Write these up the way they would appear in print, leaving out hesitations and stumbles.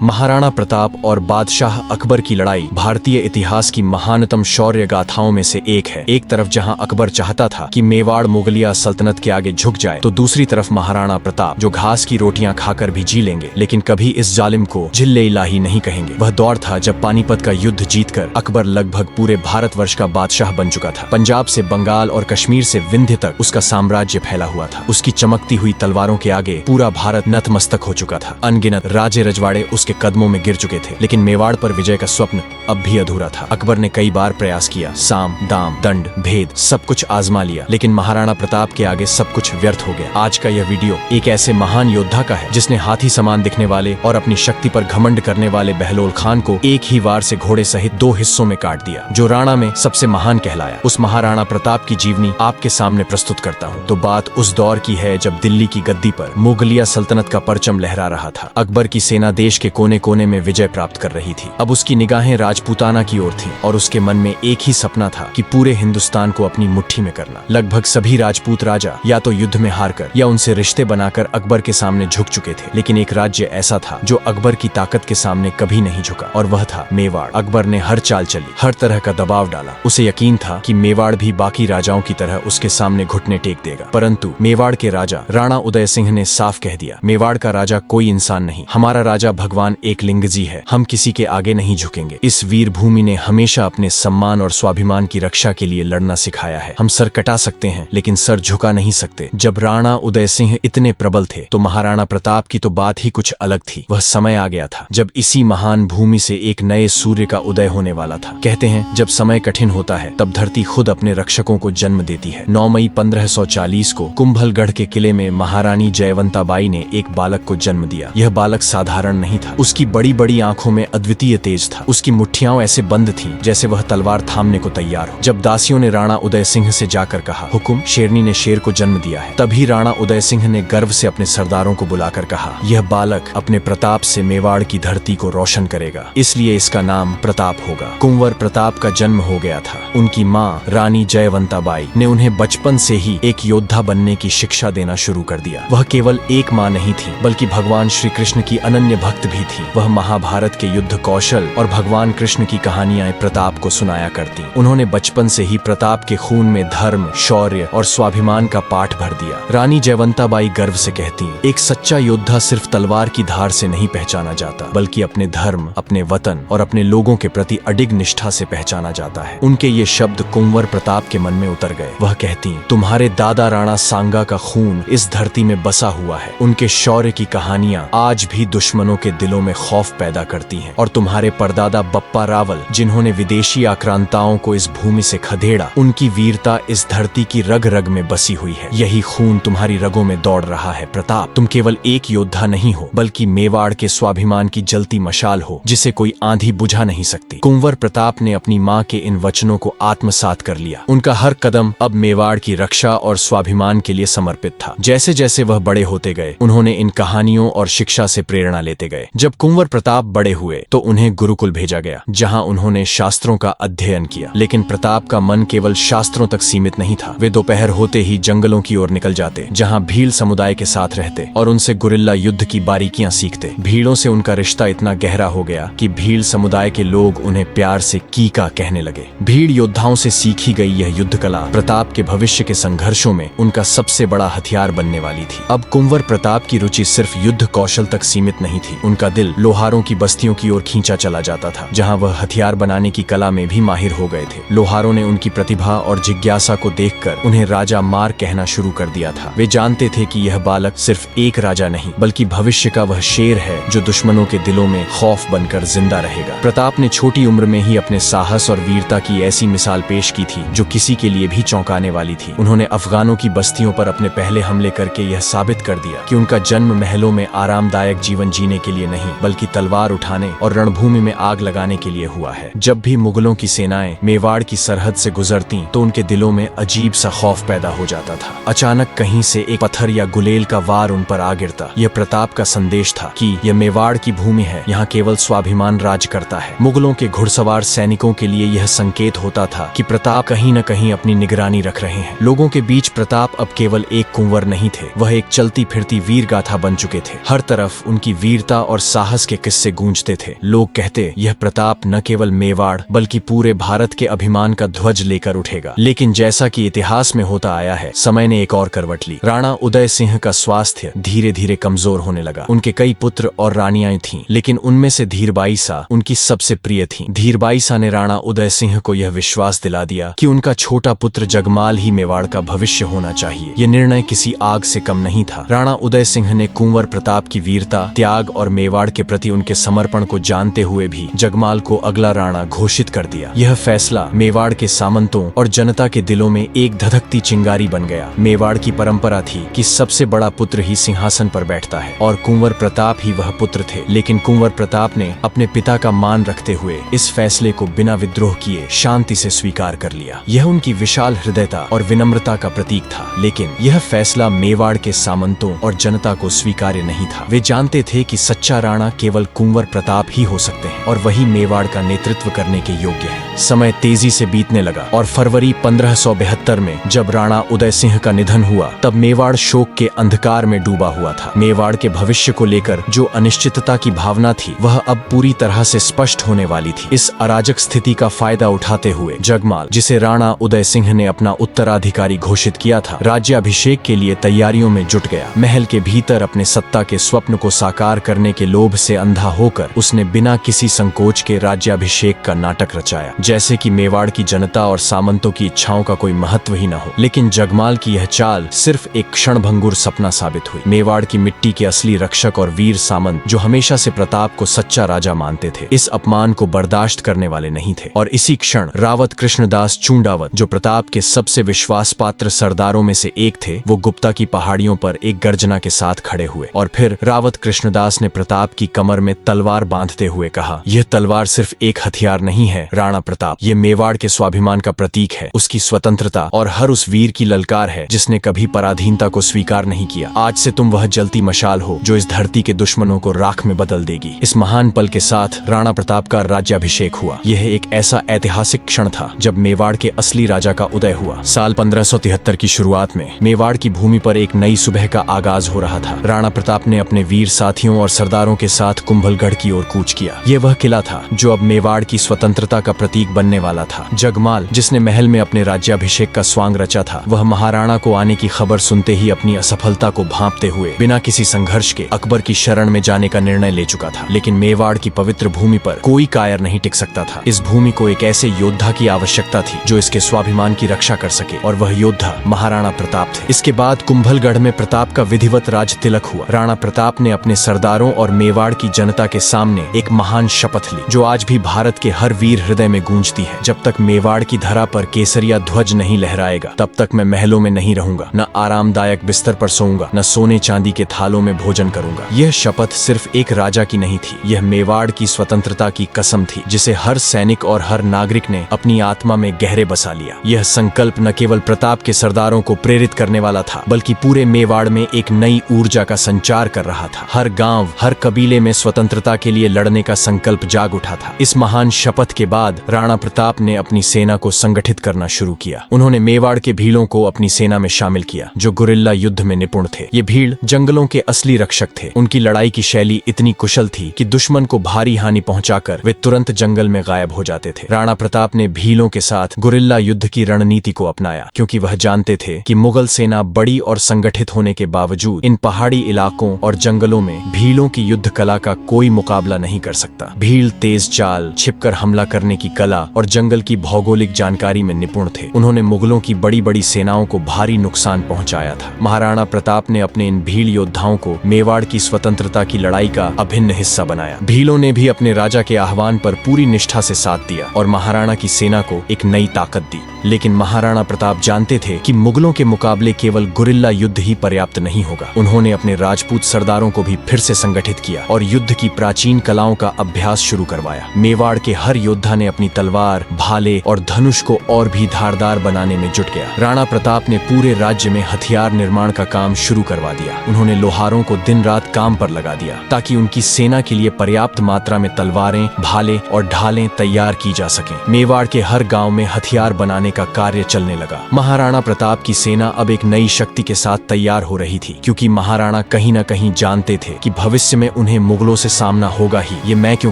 महाराणा प्रताप और बादशाह अकबर की लड़ाई भारतीय इतिहास की महानतम शौर्य गाथाओं में से एक है। एक तरफ जहां अकबर चाहता था कि मेवाड़ मुगलिया सल्तनत के आगे झुक जाए, तो दूसरी तरफ महाराणा प्रताप जो घास की रोटियां खाकर भी जी लेंगे लेकिन कभी इस जालिम को जिल्ले इलाही नहीं कहेंगे। वह दौर था जब पानीपत का युद्ध जीतकर अकबर लगभग पूरे भारतवर्ष का बादशाह बन चुका था। पंजाब से बंगाल और कश्मीर से विंध्य तक उसका साम्राज्य फैला हुआ था। उसकी चमकती हुई तलवारों के आगे पूरा भारत नतमस्तक हो चुका था। अनगिनत राजे रजवाड़े उसके कदमों में गिर चुके थे, लेकिन मेवाड़ पर विजय का स्वप्न अब भी अधूरा था। अकबर ने कई बार प्रयास किया, साम दाम दंड भेद सब कुछ आजमा लिया, लेकिन महाराणा प्रताप के आगे सब कुछ व्यर्थ हो गया। आज का यह वीडियो एक ऐसे महान योद्धा का है जिसने हाथी समान दिखने वाले और अपनी शक्ति पर घमंड करने वाले बहलोल खान को एक ही वार से घोड़े सहित 2 हिस्सों में काट दिया। जो राणा में सबसे महान कहलाया, उस महाराणा प्रताप की जीवनी आपके सामने प्रस्तुत करता हूँ। तो बात उस दौर की है जब दिल्ली की गद्दी पर मुगलिया सल्तनत का परचम लहरा रहा था। अकबर की सेना देश के कोने कोने में विजय प्राप्त कर रही थी। अब उसकी निगाहें राजपूताना की ओर थीं और उसके मन में एक ही सपना था कि पूरे हिंदुस्तान को अपनी मुट्ठी में करना। लगभग सभी राजपूत राजा या तो युद्ध में हारकर या उनसे रिश्ते बनाकर अकबर के सामने झुक चुके थे, लेकिन एक राज्य ऐसा था जो अकबर की ताकत के सामने कभी नहीं झुका, और वह था मेवाड़। अकबर ने हर चाल चली, हर तरह का दबाव डाला। उसे यकीन था कि मेवाड़ भी बाकी राजाओं की तरह उसके सामने घुटने टेक देगा, परंतु मेवाड़ के राजा राणा उदय सिंह ने साफ कह दिया, मेवाड़ का राजा कोई इंसान नहीं, हमारा राजा भगवान एकलिंग जी है, हम किसी के आगे नहीं झुकेंगे। इस वीर भूमि ने हमेशा अपने सम्मान और स्वाभिमान की रक्षा के लिए लड़ना सिखाया है। हम सर कटा सकते हैं लेकिन सर झुका नहीं सकते। जब राणा उदय सिंह इतने प्रबल थे तो महाराणा प्रताप की तो बात ही कुछ अलग थी। वह समय आ गया था जब इसी महान भूमि से एक नए सूर्य का उदय होने वाला था। कहते हैं जब समय कठिन होता है तब धरती खुद अपने रक्षकों को जन्म देती है। 9 मई 1540 को कुंभलगढ़ के किले में महारानी जयवंताबाई ने एक बालक को जन्म दिया। यह बालक साधारण नहीं था। उसकी बड़ी बड़ी आंखों में अद्वितीय तेज था। उसकी मुट्ठियां ऐसे बंद थीं जैसे वह तलवार थामने को तैयार हो। जब दासियों ने राणा उदय सिंह से जाकर कहा, हुकुम, शेरनी ने शेर को जन्म दिया है, तभी राणा उदय सिंह ने गर्व से अपने सरदारों को बुलाकर कहा, यह बालक अपने प्रताप से मेवाड़ की धरती को रोशन करेगा, इसलिए इसका नाम प्रताप होगा। कुंवर प्रताप का जन्म हो गया था। उनकी माँ रानी जयवंताबाई ने उन्हें बचपन से ही एक योद्धा बनने की शिक्षा देना शुरू कर दिया। वह केवल एक माँ नहीं थी बल्कि भगवान श्री कृष्ण की अनन्य भक्त भी थी। वह महाभारत के युद्ध कौशल और भगवान कृष्ण की कहानियां प्रताप को सुनाया करती। उन्होंने बचपन से ही प्रताप के खून में धर्म, शौर्य और स्वाभिमान का पाठ भर दिया। रानी जयवंताबाई गर्व से कहती, एक सच्चा योद्धा सिर्फ तलवार की धार से नहीं पहचाना जाता बल्कि अपने धर्म, अपने वतन और अपने लोगों के प्रति अडिग निष्ठा से पहचाना जाता है। उनके ये शब्द कुंवर प्रताप के मन में उतर गए। वह कहती, तुम्हारे दादा राणा सांगा का खून इस धरती में बसा हुआ है। उनके शौर्य की कहानियां आज भी दुश्मनों के दिलों में खौफ पैदा करती हैं, और तुम्हारे परदादा बप्पा रावल, जिन्होंने विदेशी आक्रांताओं को इस भूमि से खदेड़ा, उनकी वीरता इस धरती की रग रग में बसी हुई है। यही खून तुम्हारी रगों में दौड़ रहा है प्रताप। तुम केवल एक योद्धा नहीं हो बल्कि मेवाड़ के स्वाभिमान की जलती मशाल हो जिसे कोई आंधी बुझा नहीं सकती। कुंवर प्रताप ने अपनी माँ के इन वचनों को आत्मसात कर लिया। उनका हर कदम अब मेवाड़ की रक्षा और स्वाभिमान के लिए समर्पित था। जैसे जैसे वह बड़े होते गए, उन्होंने इन कहानियों और शिक्षा से प्रेरणा लेते गए। जब कुंवर प्रताप बड़े हुए तो उन्हें गुरुकुल भेजा गया, जहाँ उन्होंने शास्त्रों का अध्ययन किया। लेकिन प्रताप का मन केवल शास्त्रों तक सीमित नहीं था। वे दोपहर होते ही जंगलों की ओर निकल जाते, जहाँ भील समुदाय के साथ रहते और उनसे गुरिल्ला युद्ध की बारीकियां सीखते। भीड़ों से उनका रिश्ता इतना गहरा हो गया कि भील समुदाय के लोग उन्हें प्यार से कीका कहने लगे। भीड़ योद्धाओं से सीखी गई यह युद्ध कला प्रताप के भविष्य के संघर्षों में उनका सबसे बड़ा हथियार बनने वाली थी। अब कुंवर प्रताप की रुचि सिर्फ युद्ध कौशल तक सीमित नहीं थी। उनका दिल लोहारों की बस्तियों की ओर खींचा चला जाता था, जहाँ वह हथियार बनाने की कला में भी माहिर हो गए थे। लोहारों ने उनकी प्रतिभा और जिज्ञासा को देखकर उन्हें राजा मार कहना शुरू कर दिया था। वे जानते थे कि यह बालक सिर्फ एक राजा नहीं बल्कि भविष्य का वह शेर है जो दुश्मनों के दिलों में खौफ बनकर जिंदा रहेगा। प्रताप ने छोटी उम्र में ही अपने साहस और वीरता की ऐसी मिसाल पेश की थी जो किसी के लिए भी चौंकाने वाली थी। उन्होंने अफगानों की बस्तियों पर अपने पहले हमले करके यह साबित कर दिया कि उनका जन्म महलों में आरामदायक जीवन जीने के लिए नहीं बल्कि तलवार उठाने और रणभूमि में आग लगाने के लिए हुआ है। जब भी मुगलों की सेनाएं मेवाड़ की सरहद से गुजरती तो उनके दिलों में अजीब सा खौफ पैदा हो जाता था। अचानक कहीं से एक पत्थर या गुलेल का वार उन पर आ गिरता। यह प्रताप का संदेश था कि यह मेवाड़ की भूमि है, यहाँ केवल स्वाभिमान राज करता है। मुगलों के घुड़सवार सैनिकों के लिए यह संकेत होता था कि प्रताप कहीं न कहीं अपनी निगरानी रख रहे हैं। लोगों के बीच प्रताप अब केवल एक कुंवर नहीं थे, वह एक चलती फिरती वीर गाथा बन चुके थे। हर तरफ उनकी वीरता और साहस के किस्से गूंजते थे। लोग कहते यह प्रताप न केवल मेवाड़ बल्कि पूरे भारत के अभिमान का ध्वज लेकर उठेगा। लेकिन जैसा कि इतिहास में होता आया है, समय ने एक और करवट ली। राणा उदय सिंह का स्वास्थ्य धीरे धीरे कमजोर होने लगा। उनके कई पुत्र और रानियां थीं, लेकिन उनमें से धीरबाईसा उनकी सबसे प्रिय थी। धीरबाईसा ने राणा उदय सिंह को यह विश्वास दिला दिया कि उनका छोटा पुत्र जगमाल ही मेवाड़ का भविष्य होना चाहिए। यह निर्णय किसी आग से कम नहीं था। राणा उदय सिंह ने कुंवर प्रताप की वीरता, त्याग और मेवाड़ के प्रति उनके समर्पण को जानते हुए भी जगमाल को अगला राणा घोषित कर दिया। यह फैसला मेवाड़ के सामंतों और जनता के दिलों में एक धधकती चिंगारी बन गया। मेवाड़ की परंपरा थी कि सबसे बड़ा पुत्र ही सिंहासन पर बैठता है और कुंवर प्रताप ही वह पुत्र थे। लेकिन कुंवर प्रताप ने अपने पिता का मान रखते हुए इस फैसले को बिना विद्रोह किए शांति से स्वीकार कर लिया। यह उनकी विशाल हृदयता और विनम्रता का प्रतीक था। लेकिन यह फैसला मेवाड़ के सामंतों और जनता को स्वीकार्य नहीं था। वे जानते थे कि सच्चा राणा केवल कुंवर प्रताप ही हो सकते हैं और वही मेवाड़ का नेतृत्व करने के योग्य है। समय तेजी से बीतने लगा और फरवरी 1572 में जब राणा उदय सिंह का निधन हुआ, तब मेवाड़ शोक के अंधकार में डूबा हुआ था। मेवाड़ के भविष्य को लेकर जो अनिश्चितता की भावना थी, वह अब पूरी तरह से स्पष्ट होने वाली थी। इस अराजक स्थिति का फायदा उठाते हुए जगमाल, जिसे राणा उदय सिंह ने अपना उत्तराधिकारी घोषित किया था, राज्याभिषेक के लिए तैयारियों में जुट गया। महल के भीतर अपने सत्ता के स्वप्न को साकार करने के लोभ से अंधा होकर उसने बिना किसी संकोच के राज्याभिषेक का नाटक रचाया, जैसे कि मेवाड़ की जनता और सामंतों की इच्छाओं का कोई महत्व ही न हो। लेकिन जगमाल की यह चाल सिर्फ एक क्षणभंगुर सपना साबित हुई। मेवाड़ की मिट्टी के असली रक्षक और वीर सामंत, जो हमेशा से प्रताप को सच्चा राजा मानते थे, इस अपमान को बर्दाश्त करने वाले नहीं थे। और इसी क्षण रावत कृष्णदास चूंडावत, जो प्रताप के सबसे विश्वास पात्र सरदारों में से एक थे, वो गुप्ता की पहाड़ियों पर एक गर्जना के साथ खड़े हुए। और फिर रावत कृष्णदास ने प्रताप की कमर में तलवार बांधते हुए कहा, यह तलवार सिर्फ एक हथियार नहीं है राणा प्रताप, ये मेवाड़ के स्वाभिमान का प्रतीक है, उसकी स्वतंत्रता और हर उस वीर की ललकार है जिसने कभी पराधीनता को स्वीकार नहीं किया। आज से तुम वह जलती मशाल हो जो इस धरती के दुश्मनों को राख में बदल देगी। इस महान पल के साथ राणा प्रताप का राज्याभिषेक हुआ। यह एक ऐसा ऐतिहासिक क्षण था जब मेवाड़ के असली राजा का उदय हुआ। साल 1573 की शुरुआत में मेवाड़ की भूमि पर एक नई सुबह का आगाज हो रहा था। राणा प्रताप ने अपने वीर साथियों और सरदारों के साथ कुंभलगढ़ की ओर कूच किया। यह वह किला था जो अब मेवाड़ की स्वतंत्रता का प्रतीक बनने वाला था। जगमाल, जिसने महल में अपने राज्याभिषेक का स्वांग रचा था, वह महाराणा को आने की खबर सुनते ही अपनी असफलता को भांपते हुए बिना किसी संघर्ष के अकबर की शरण में जाने का निर्णय ले चुका था। लेकिन मेवाड़ की पवित्र भूमि पर कोई कायर नहीं टिक सकता था। इस भूमि को एक ऐसे योद्धा की आवश्यकता थी जो इसके स्वाभिमान की रक्षा कर सके, और वह योद्धा महाराणा प्रताप थे। इसके बाद कुंभलगढ़ में प्रताप का विधिवत राज तिलक हुआ। राणा प्रताप ने अपने सरदारों और मेवाड़ की जनता के सामने एक महान शपथ ली, जो आज भी भारत के हर वीर हृदय में गूंजती है। जब तक मेवाड़ की धरा पर केसरिया ध्वज नहीं लहराएगा, तब तक मैं महलों में नहीं रहूंगा, न आरामदायक बिस्तर पर सोऊंगा, न सोने चांदी के थालों में भोजन करूंगा। यह शपथ सिर्फ एक राजा की नहीं थी, यह मेवाड़ की स्वतंत्रता की कसम थी, जिसे हर सैनिक और हर नागरिक ने अपनी आत्मा में गहरे बसा लिया। यह संकल्प न केवल प्रताप के सरदारों को प्रेरित करने वाला था, बल्कि पूरे मेवाड़ में एक नई ऊर्जा का संचार कर रहा था। हर गांव, हर कबीले में स्वतंत्रता के लिए लड़ने का संकल्प जाग उठा था। इस महान शपथ के बाद राणा प्रताप ने अपनी सेना को संगठित करना शुरू किया। उन्होंने मेवाड़ के भीलों को अपनी सेना में शामिल किया, जो गुरिल्ला युद्ध में निपुण थे। ये भीड़ जंगलों के असली रक्षक थे। उनकी लड़ाई की शैली इतनी कुशल थी कि दुश्मन को भारी हानि पहुंचाकर वे तुरंत जंगल में गायब हो जाते थे। राणा प्रताप ने भीलों के साथ गुरिल्ला युद्ध की रणनीति को अपनाया, क्योंकि वह जानते थे कि मुगल सेना बड़ी और संगठित होने के बावजूद इन पहाड़ी इलाकों और जंगलों में भीलों की युद्ध कला का कोई मुकाबला नहीं कर सकता। भील तेज चाल, छिपकर हमला करने की कला और जंगल की भौगोलिक जानकारी में निपुण थे। उन्होंने मुगलों की बड़ी बड़ी सेनाओं को भारी नुकसान पहुंचाया था। महाराणा प्रताप ने अपने इन भील योद्धाओं को मेवाड़ की स्वतंत्रता की लड़ाई का अभिन्न हिस्सा बनाया। भीलों ने भी अपने राजा के आह्वान पर पूरी निष्ठा से साथ दिया और महाराणा की सेना को एक नई ताकत दी। लेकिन महाराणा प्रताप जानते थे कि मुगलों के मुकाबले केवल गुरिल्ला युद्ध ही पर्याप्त नहीं होगा। उन्होंने अपने राजपूत सरदारों को भी फिर से संगठित किया और युद्ध की प्राचीन कलाओं का अभ्यास शुरू करवाया। मेवाड़ के हर योद्धा ने अपनी तलवार, भाले और धनुष को और भी धारदार बनाने में जुट गया। राणा प्रताप ने पूरे राज्य में हथियार निर्माण का काम शुरू करवा दिया। उन्होंने लोहारों को दिन रात काम पर लगा दिया, ताकि उनकी सेना के लिए पर्याप्त मात्रा में तलवारें, भाले और ढालें तैयार की जा सकें। मेवाड़ के हर गांव में हथियार बनाने का कार्य चलने लगा। महाराणा प्रताप की सेना अब एक नई शक्ति के साथ तैयार हो रही थी, क्योंकि महाराणा कहीं न कहीं जानते थे कि भविष्य में उन्हें मुगलों से सामना होगा ही। ये मैं क्यों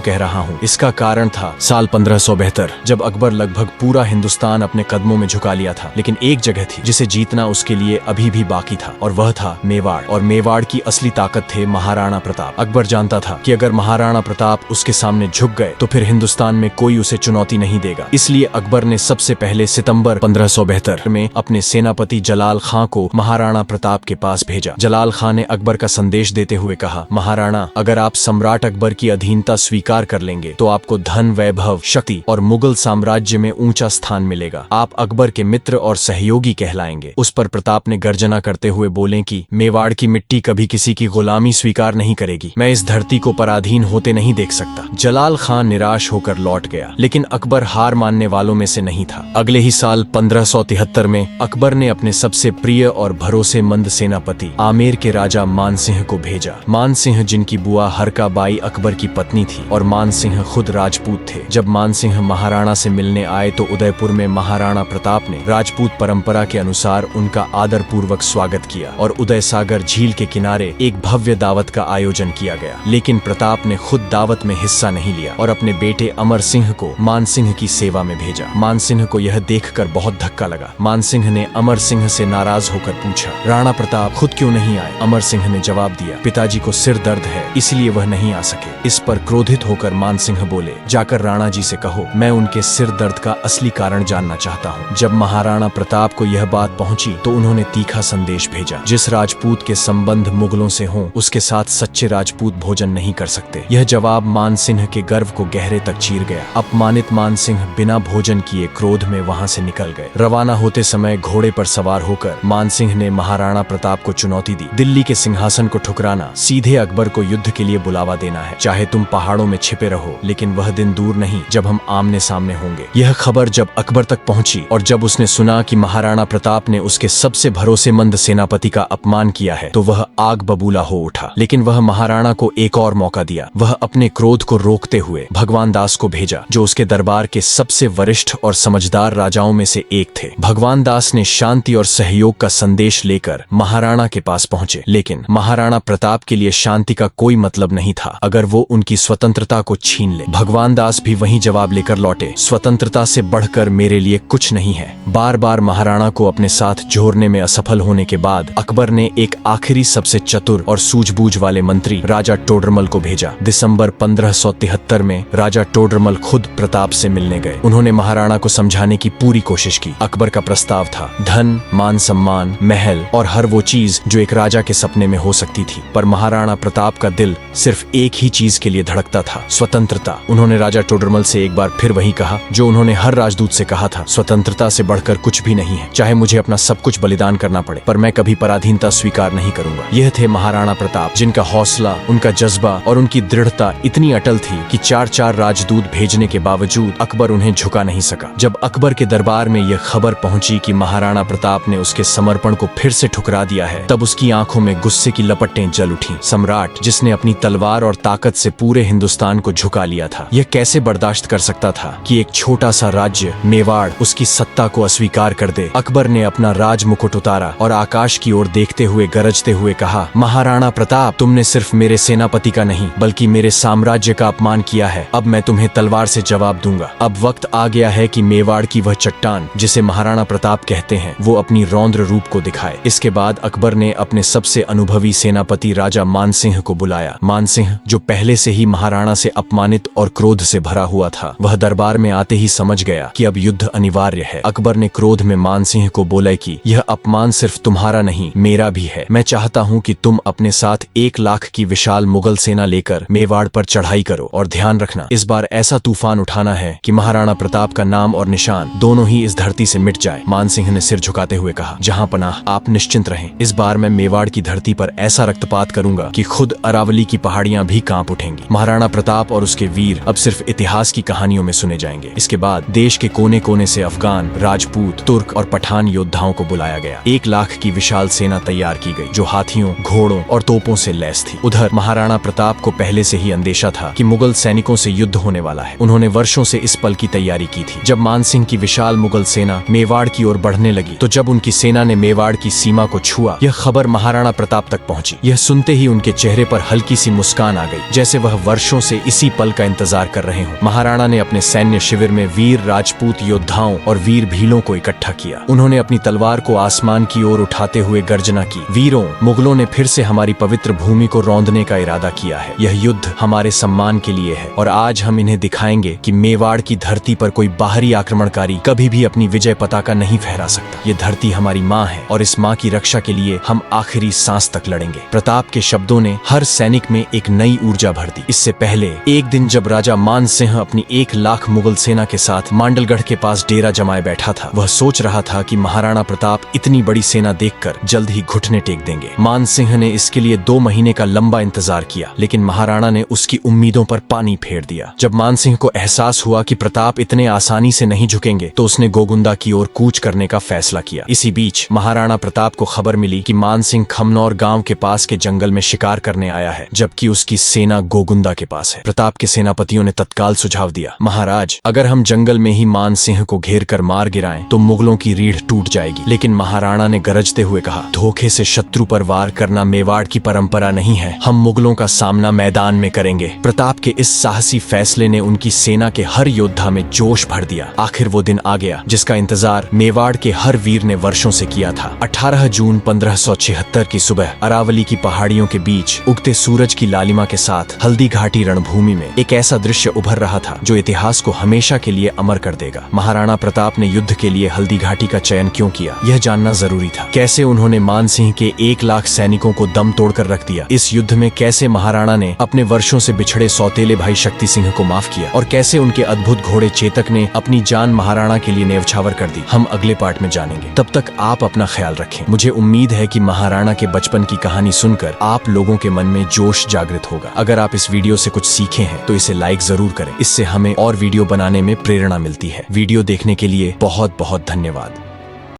कह रहा हूँ, इसका कारण था साल 1572, जब अकबर लगभग पूरा हिंदुस्तान अपने कदमों में झुका लिया था। लेकिन एक जगह थी जिसे जीतना उसके लिए अभी भी बाकी था, और वह था मेवाड़। और मेवाड़ की असली ताकत थे महाराणा प्रताप। अकबर जानता था कि अगर महाराणा प्रताप उसके सामने झुक गए तो फिर हिंदुस्तान में कोई उसे चुनौती नहीं देगा। इसलिए अकबर ने सबसे पहले सितंबर 1572 में अपने सेनापति जलाल खां को महाराणा प्रताप के पास भेजा। जलाल खां ने अकबर का संदेश देते हुए कहा, महाराणा, अगर आप सम्राट अकबर की अधीनता स्वीकार कर लेंगे तो आपको धन, वैभव, शक्ति और मुगल साम्राज्य में ऊंचा स्थान मिलेगा। आप अकबर के मित्र और सहयोगी कहलाएंगे। उस पर प्रताप ने गर्जना करते हुए बोले कि मेवाड़ की मिट्टी कभी किसी की गुलामी स्वीकार नहीं करेगी। मैं इस धरती को पराधीन होते नहीं देख सकता। जलाल खां निराश होकर लौट गया, लेकिन अकबर हार मानने वालों में से नहीं था। अगले ही साल 1573 में अकबर ने अपने सबसे प्रिय और भरोसेमंद सेनापति आमेर के राजा मानसिंह को भेजा। मानसिंह, जिनकी बुआ हरका बाई अकबर की पत्नी थी, और मानसिंह खुद राजपूत थे। जब मानसिंह महाराणा से मिलने आए तो उदयपुर में महाराणा प्रताप ने राजपूत परंपरा के अनुसार उनका आदर पूर्वक स्वागत किया और उदय सागर झील के किनारे एक भव्य दावत का आयोजन किया गया। लेकिन प्रताप ने खुद दावत में हिस्सा नहीं लिया और अपने बेटे अमर सिंह को मानसिंह की सेवा में भेजा। मानसिंह को यह देखकर बहुत धक्का लगा। मानसिंह ने अमर सिंह से नाराज होकर पूछा, राणा प्रताप खुद क्यों नहीं आए? अमर सिंह ने जवाब दिया, पिताजी को सिर दर्द है, इसलिए वह नहीं आ सके। इस पर क्रोधित होकर मानसिंह बोले, जाकर राणा जी से कहो, मैं उनके सिर दर्द का असली कारण जानना चाहता हूँ। जब महाराणा प्रताप को यह बात पहुंची तो उन्होंने तीखा संदेश भेजा, जिस राजपूत के संबंध मुगलों से हों उसके साथ सच्चे राजपूत भोजन नहीं कर सकते। यह जवाब मानसिंह के गर्व को गहरे तक चीर गया। अपमानित मानसिंह बिना भोजन किए क्रोध में वहां से निकल गए। रवाना होते समय घोड़े पर सवार होकर मानसिंह ने महाराणा प्रताप को चुनौती दी, दिल्ली के सिंहासन को ठुकराना, सीधे अकबर को युद्ध के लिए बुलावा देना है। चाहे तुम पहाड़ों में छिपे रहो, लेकिन वह दिन दूर नहीं जब हम आमने सामने होंगे। यह खबर जब अकबर तक पहुंची और जब उसने सुना कि महाराणा प्रताप ने उसके सबसे भरोसेमंद सेनापति का अपमान किया है तो वह आग बबूला हो उठा। लेकिन वह महाराणा को एक और मौका दिया। वह अपने क्रोध को रोकते हुए भगवान दास को भेजा, जो उसके दरबार के सबसे वरिष्ठ और समझदार राजाओं में से एक थे। भगवान दास ने शांति और सहयोग का संदेश लेकर महाराणा के पास पहुंचे, लेकिन महाराणा प्रताप के लिए शांति का कोई मतलब नहीं था अगर वो उनकी स्वतंत्रता को छीन ले। भगवान दास भी वही जवाब लेकर लौटे, स्वतंत्रता से बढ़कर मेरे लिए कुछ नहीं है। बार बार महाराणा को अपने साथ जोड़ने में असफल होने के बाद अकबर ने एक आखिरी सबसे चतुर और सूझबूझ वाले मंत्री राजा टोडरमल को भेजा। दिसंबर 1573 में राजा टोडरमल खुद प्रताप से मिलने गए। उन्होंने महाराणा को समझाने की पूरी कोशिश की। अकबर का प्रस्ताव था धन, मान सम्मान, महल और हर वो चीज जो एक राजा के सपने में हो सकती थी, पर महाराणा प्रताप का दिल सिर्फ एक ही चीज के लिए धड़कता था, स्वतंत्रता। उन्होंने राजा टोडरमल से एक बार फिर वही कहा जो उन्होंने हर राजदूत से कहा था, स्वतंत्रता से बढ़कर कुछ भी नहीं है। चाहे मुझे अपना सब कुछ बलिदान करना पड़े, पर मैं कभी पराधीनता स्वीकार नहीं करूंगा। यह थे महाराणा प्रताप, जिनका हौसला, उनका जज्बा और उनकी दृढ़ता इतनी अटल थी कि 4-4 राजदूत भेजने के बावजूद अकबर उन्हें झुका नहीं सका। जब अकबर के दरबार में यह खबर पहुंची कि महाराणा प्रताप ने उसके समर्पण को फिर से ठुकरा दिया है, तब उसकी आंखों में गुस्से की लपटें जल उठी। सम्राट जिसने अपनी तलवार और ताकत से पूरे हिंदुस्तान को झुका लिया था, यह कैसे बर्दाश्त कर सकता था कि एक छोटा सा राज्य मेवाड़ उसकी सत्ता को अस्वीकार कर दे। अकबर ने अपना राज मुकुट उतारा और आकाश की ओर देखते हुए गरजते हुए कहा, महाराणा प्रताप, तुमने सिर्फ मेरे सेनापति का नहीं बल्कि मेरे साम्राज्य का अपमान किया है। अब मैं तुम्हें तलवार से जवाब दूंगा। अब वक्त आ गया है कि मेवाड़ की वह चट्टान जिसे महाराणा प्रताप कहते हैं, वो अपनी रौद्र रूप को दिखाए। इसके बाद अकबर ने अपने सबसे अनुभवी सेनापति राजा मानसिंह को बुलाया। मानसिंह, जो पहले से ही महाराणा से अपमानित और क्रोध से भरा हुआ था, वह दरबार में आते ही समझ गया कि अब युद्ध अनिवार्य है। अकबर ने क्रोध में मानसिंह को बोला कि यह अपमान सिर्फ तुम्हारा नहीं, मेरा भी है। मैं चाहता हूं कि तुम अपने साथ 1 लाख की विशाल मुगल सेना लेकर मेवाड़ पर चढ़ाई करो, और ध्यान रखना, इस बार ऐसा तूफान उठाना है कि महाराणा प्रताप का नाम और निशान दोनों ही इस धरती से मिट जाए। मानसिंह ने सिर झुकाते हुए कहा, जहां पनाह, आप निश्चिंत रहें। इस बार मैं मेवाड़ की धरती पर ऐसा रक्तपात करूंगा कि खुद अरावली की पहाड़ियां भी कांप उठेंगी। महाराणा प्रताप और उसके वीर अब सिर्फ इतिहास की कहानियों में सुने जाएंगे। इसके बाद देश के कोने कोने से अफगान, राजपूत, तुर्क और पठान योद्धाओं को बुलाया गया। 1 लाख की विशाल सेना तैयार की गई, जो हाथियों, घोड़ों और तोपों से लैस थी। उधर महाराणा प्रताप को पहले से ही अंदेशा था कि मुगल सैनिकों से युद्ध होने वाला है। उन्होंने वर्षों से इस पल की तैयारी की थी। जब मानसिंह की विशाल विशाल मुगल सेना मेवाड़ की ओर बढ़ने लगी। तो जब उनकी सेना ने मेवाड़ की सीमा को छुआ, यह खबर महाराणा प्रताप तक पहुंची। यह सुनते ही उनके चेहरे पर हल्की सी मुस्कान आ गई, जैसे वह वर्षों से इसी पल का इंतजार कर रहे हों। महाराणा ने अपने सैन्य शिविर में वीर राजपूत योद्धाओं और वीर भीलों को इकट्ठा किया। उन्होंने अपनी तलवार को आसमान की ओर उठाते हुए गर्जना की, वीरों, मुगलों ने फिर से हमारी पवित्र भूमि को रौंदने का इरादा किया है। यह युद्ध हमारे सम्मान के लिए है और आज हम इन्हें दिखाएंगे कि मेवाड़ की धरती पर कोई बाहरी आक्रमणकारी कभी भी अपनी विजय पताका नहीं फहरा सकता। ये धरती हमारी माँ है और इस माँ की रक्षा के लिए हम आखिरी सांस तक लड़ेंगे। प्रताप के शब्दों ने हर सैनिक में एक नई ऊर्जा भर दी। इससे पहले एक दिन जब राजा मान सिंह अपनी 1 लाख मुगल सेना के साथ मांडलगढ़ के पास डेरा जमाए बैठा था, वह सोच रहा था कि महाराणा प्रताप इतनी बड़ी सेना देखकर जल्द ही घुटने टेक देंगे। मान सिंह ने इसके लिए 2 महीने का लंबा इंतजार किया, लेकिन महाराणा ने उसकी उम्मीदों पर पानी फेर दिया। जब मान सिंह को एहसास हुआ कि प्रताप इतने आसानी से नहीं झुकेंगे, तो उसने गोगुंदा की ओर कूच करने का फैसला किया। इसी बीच महाराणा प्रताप को खबर मिली कि मान सिंह खमनौर गांव के पास के जंगल में शिकार करने आया है, जबकि उसकी सेना गोगुंदा के पास है। प्रताप के सेनापतियों ने तत्काल सुझाव दिया, महाराज, अगर हम जंगल में ही मान सिंह को घेर कर मार गिराएं तो मुगलों की रीढ़ टूट जाएगी। लेकिन महाराणा ने गरजते हुए कहा, धोखे से शत्रु पर वार करना मेवाड़ की परंपरा नहीं है। हम मुगलों का सामना मैदान में करेंगे। प्रताप के इस साहसी फैसले ने उनकी सेना के हर योद्धा में जोश भर दिया। आखिर वो दिन आ गया जिसका इंतजार मेवाड़ के हर वीर ने वर्षों से किया था। 18 जून 1576 की सुबह अरावली की पहाड़ियों के बीच उगते सूरज की लालिमा के साथ हल्दी घाटी रणभूमि में एक ऐसा दृश्य उभर रहा था जो इतिहास को हमेशा के लिए अमर कर देगा। महाराणा प्रताप ने युद्ध के लिए हल्दी घाटी का चयन क्यों किया, यह जानना जरूरी था। कैसे उन्होंने मान सिंह के 1 लाख सैनिकों को दम तोड़कर रख दिया। इस युद्ध में कैसे महाराणा ने अपने वर्षों से बिछड़े सौतेले भाई शक्ति सिंह को माफ किया और कैसे उनके अद्भुत घोड़े चेतक ने अपनी जान महाराणा के लिए न्यौछावर कर दी, हम अगले पार्ट में जानेंगे। तब तक आप अपना ख्याल रखें। मुझे उम्मीद है कि महाराणा के बचपन की कहानी सुनकर आप लोगों के मन में जोश जागृत होगा। अगर आप इस वीडियो से कुछ सीखे हैं तो इसे लाइक जरूर करें। इससे हमें और वीडियो बनाने में प्रेरणा मिलती है। वीडियो देखने के लिए बहुत बहुत धन्यवाद।